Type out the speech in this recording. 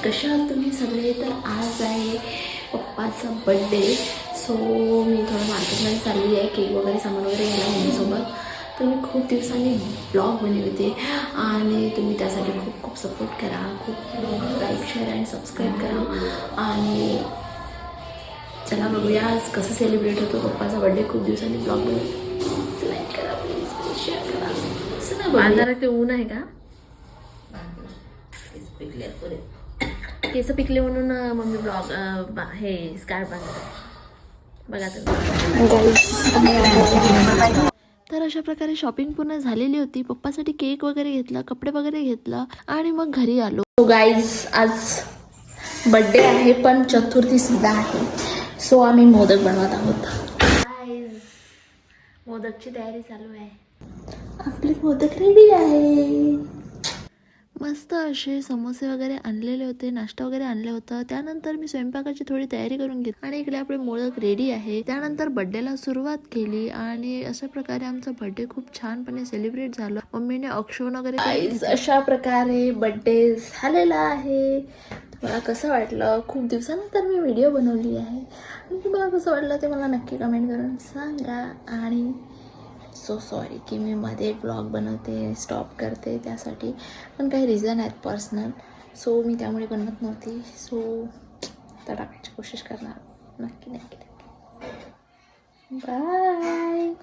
कशा आहात तुम्ही सगळे? तर आज आहे पप्पाचा बड्डे. सो मी थोडं मार्केटमध्ये चालली आहे, केक वगैरे सामान वगैरे घ्यायला मम्मीसोबत. तर मी खूप दिवसांनी ब्लॉग बनवले होते आणि तुम्ही त्यासाठी खूप खूप सपोर्ट करा, खूप लाईक शेअर आणि सबस्क्राईब करा. आणि चला बघूया आज कसं सेलिब्रेट होतो पप्पाचा बड्डे. खूप दिवसांनी ब्लॉग बनवते. लाईक करा प्लीज, शेअर करा. असं ना बाजारात ते ऊन आहे का? केस पिकले म्हणून मम्मी ब्लॉग हे स्कार्फ बांधतात बघा तुम्ही. तर अशा प्रकारे शॉपिंग पूर्ण झालेली होती. पप्पासाठी केक वगैरे घेतला, कपडे वगैरे घेतला आणि मग घरी आलो. सो गाईज आज बड्डे आहे पण चतुर्थी सुद्धा आहे. सो आम्ही मोदक बनवत आहोत. गाईज मोदकची तयारी चालू आहे. आपले मोदक रेडी आहे. मस्त असे समोसे वगैरे आणलेले होते, नाश्ता वगैरे आणलं होतं. त्यानंतर मी स्वयंपाकाची थोडी तयारी करून घेतली आणि इकडे आपले मोदक रेडी आहे. त्यानंतर बर्थडेला सुरुवात केली आणि अशा प्रकारे आमचा बर्थडे खूप छानपणे सेलिब्रेट झाला. मम्मीने औक्षण वगैरे अशा प्रकारे बर्थडे झालेला आहे. मला कसं वाटलं? खूप दिवसानंतर मी व्हिडिओ बनवली आहे आणि तुम्हाला कसं वाटलं ते मला नक्की कमेंट करून सांगा. आणि सो सॉरी की मी मध्ये ब्लॉग बनवते, स्टॉप करते त्यासाठी, पण काही रिझन आहेत पर्सनल. सो मी त्यामुळे बनवत नव्हती. सो आता टाकायची कोशिश करणार. नक्की नक्की नक्की. बाय.